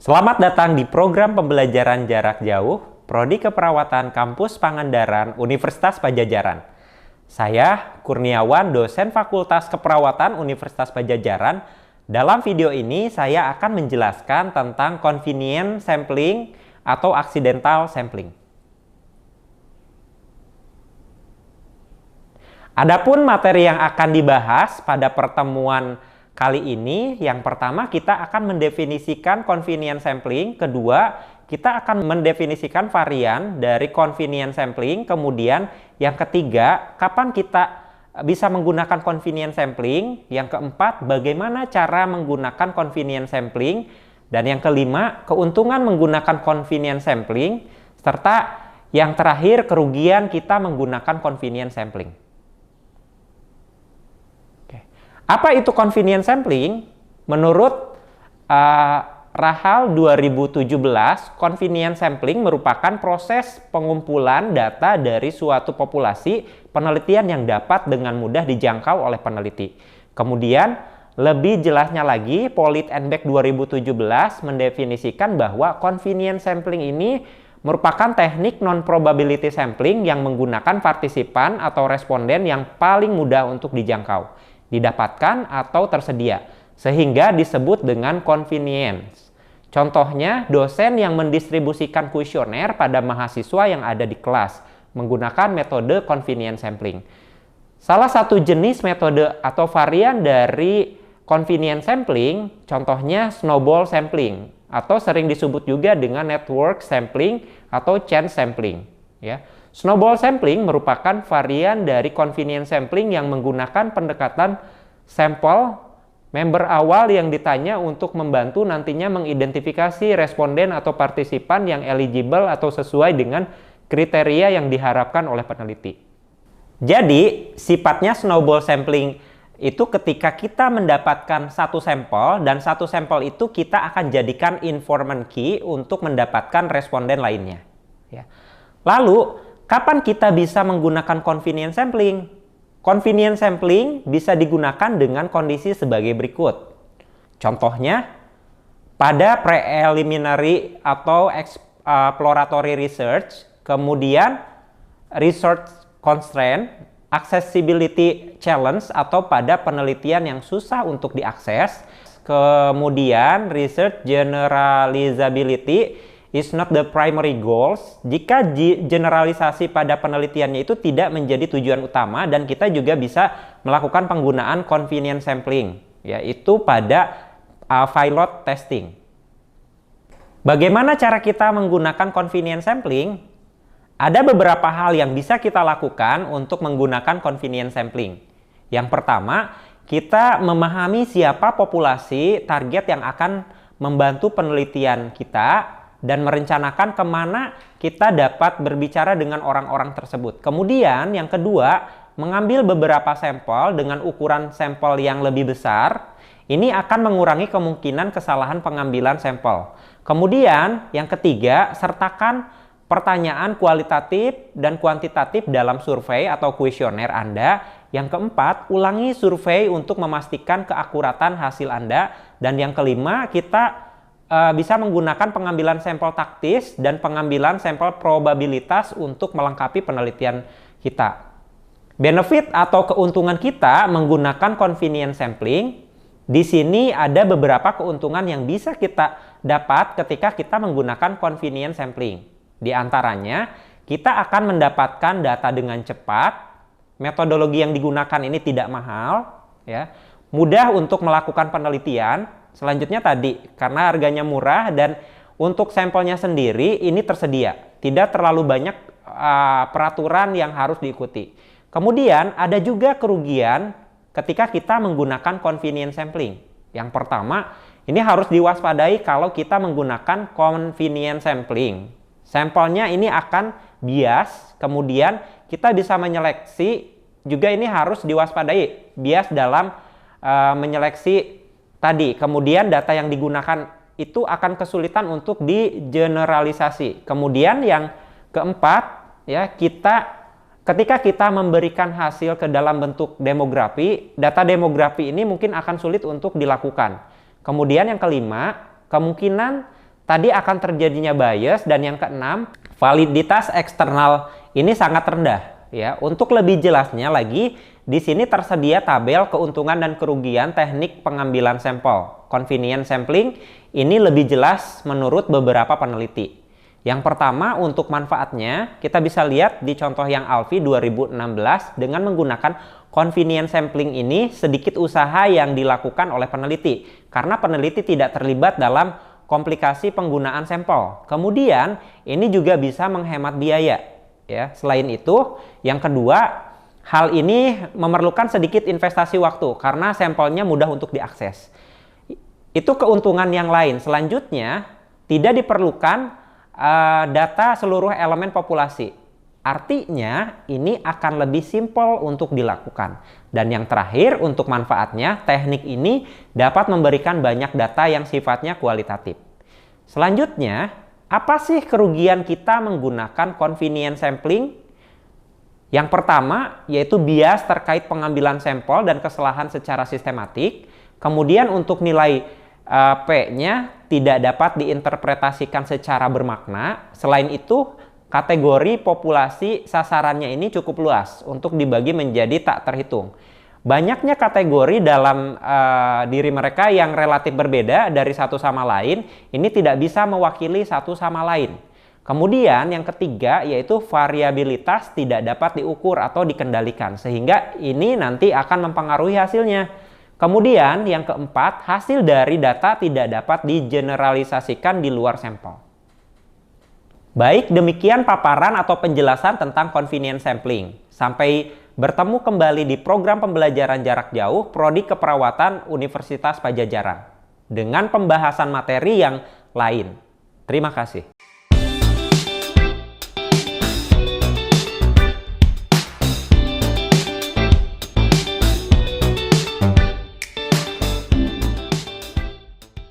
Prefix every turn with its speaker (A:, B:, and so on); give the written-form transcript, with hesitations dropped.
A: Selamat datang di program pembelajaran jarak jauh Prodi Keperawatan Kampus Pangandaran Universitas Padjadjaran. Saya Kurniawan, dosen Fakultas Keperawatan Universitas Padjadjaran. Dalam video ini saya akan menjelaskan tentang convenient sampling atau accidental sampling. Adapun materi yang akan dibahas pada pertemuan kali ini, yang pertama kita akan mendefinisikan convenient sampling, kedua kita akan mendefinisikan varian dari convenient sampling, kemudian yang ketiga kapan kita bisa menggunakan convenient sampling, yang keempat bagaimana cara menggunakan convenient sampling, dan yang kelima keuntungan menggunakan convenient sampling, serta yang terakhir kerugian kita menggunakan convenient sampling. Apa itu convenient sampling? Menurut Rahal 2017, convenient sampling merupakan proses pengumpulan data dari suatu populasi penelitian yang dapat dengan mudah dijangkau oleh peneliti. Kemudian, lebih jelasnya lagi, Pollitt and Beck 2017 mendefinisikan bahwa convenient sampling ini merupakan teknik non-probability sampling yang menggunakan partisipan atau responden yang paling mudah untuk dijangkau, didapatkan atau tersedia, sehingga disebut dengan convenience. Contohnya, dosen yang mendistribusikan kuesioner pada mahasiswa yang ada di kelas menggunakan metode convenient sampling. Salah satu jenis metode atau varian dari convenient sampling, contohnya snowball sampling, atau sering disebut juga dengan network sampling atau chain sampling. Ya. Snowball sampling merupakan varian dari convenient sampling yang menggunakan pendekatan sampel member awal yang ditanya untuk membantu nantinya mengidentifikasi responden atau partisipan yang eligible atau sesuai dengan kriteria yang diharapkan oleh peneliti. Jadi, sifatnya snowball sampling itu ketika kita mendapatkan satu sampel dan satu sampel itu kita akan jadikan informant key untuk mendapatkan responden lainnya. Ya. Lalu, kapan kita bisa menggunakan convenient sampling? Convenient sampling bisa digunakan dengan kondisi sebagai berikut. Contohnya, pada preliminary atau exploratory research, kemudian research constraint, accessibility challenge atau pada penelitian yang susah untuk diakses, kemudian research generalizability is not the primary goals. Jika generalisasi pada penelitiannya itu tidak menjadi tujuan utama, dan kita juga bisa melakukan penggunaan convenient sampling, yaitu pada pilot testing. Bagaimana cara kita menggunakan convenient sampling? Ada beberapa hal yang bisa kita lakukan untuk menggunakan convenient sampling. Yang pertama, kita memahami siapa populasi target yang akan membantu penelitian kita dan merencanakan kemana kita dapat berbicara dengan orang-orang tersebut. Kemudian yang kedua, mengambil beberapa sampel dengan ukuran sampel yang lebih besar. Ini akan mengurangi kemungkinan kesalahan pengambilan sampel. Kemudian yang ketiga, sertakan pertanyaan kualitatif dan kuantitatif dalam survei atau kuesioner Anda. Yang keempat, ulangi survei untuk memastikan keakuratan hasil Anda. Dan yang kelima, kita bisa menggunakan pengambilan sampel taktis dan pengambilan sampel probabilitas untuk melengkapi penelitian kita. Benefit atau keuntungan kita menggunakan convenient sampling, di sini ada beberapa keuntungan yang bisa kita dapat ketika kita menggunakan convenient sampling. Di antaranya, kita akan mendapatkan data dengan cepat, metodologi yang digunakan ini tidak mahal, ya, mudah untuk melakukan penelitian. Selanjutnya tadi, karena harganya murah dan untuk sampelnya sendiri ini tersedia. Tidak terlalu banyak peraturan yang harus diikuti. Kemudian ada juga kerugian ketika kita menggunakan convenient sampling. Yang pertama, ini harus diwaspadai kalau kita menggunakan convenient sampling. Sampelnya ini akan bias, kemudian kita bisa menyeleksi, juga ini harus diwaspadai, bias dalam menyeleksi tadi. Kemudian data yang digunakan itu akan kesulitan untuk digeneralisasi. Kemudian yang keempat, ya, ketika kita memberikan hasil ke dalam bentuk demografi, data demografi ini mungkin akan sulit untuk dilakukan. Kemudian yang kelima, kemungkinan tadi akan terjadinya bias, dan yang keenam, validitas eksternal ini sangat rendah ya. Untuk lebih jelasnya lagi, di sini tersedia tabel keuntungan dan kerugian teknik pengambilan sampel. Convenience sampling ini lebih jelas menurut beberapa peneliti. Yang pertama, untuk manfaatnya, kita bisa lihat di contoh yang Alfi 2016 dengan menggunakan convenience sampling ini sedikit usaha yang dilakukan oleh peneliti karena peneliti tidak terlibat dalam komplikasi penggunaan sampel. Kemudian, ini juga bisa menghemat biaya. Ya, selain itu, yang kedua, hal ini memerlukan sedikit investasi waktu karena sampelnya mudah untuk diakses. Itu keuntungan yang lain. Selanjutnya, tidak diperlukan data seluruh elemen populasi. Artinya ini akan lebih simpel untuk dilakukan. Dan yang terakhir, untuk manfaatnya, teknik ini dapat memberikan banyak data yang sifatnya kualitatif. Selanjutnya, apa sih kerugian kita menggunakan convenience sampling? Yang pertama yaitu bias terkait pengambilan sampel dan kesalahan secara sistematik. Kemudian untuk nilai P-nya tidak dapat diinterpretasikan secara bermakna. Selain itu, kategori populasi sasarannya ini cukup luas untuk dibagi menjadi tak terhitung. Banyaknya kategori dalam diri mereka yang relatif berbeda dari satu sama lain, ini tidak bisa mewakili satu sama lain. Kemudian yang ketiga yaitu variabilitas tidak dapat diukur atau dikendalikan, sehingga ini nanti akan mempengaruhi hasilnya. Kemudian yang keempat, hasil dari data tidak dapat digeneralisasikan di luar sampel. Baik, demikian paparan atau penjelasan tentang convenience sampling. Sampai bertemu kembali di program pembelajaran jarak jauh Prodi Keperawatan Universitas Padjadjaran dengan pembahasan materi yang lain. Terima kasih.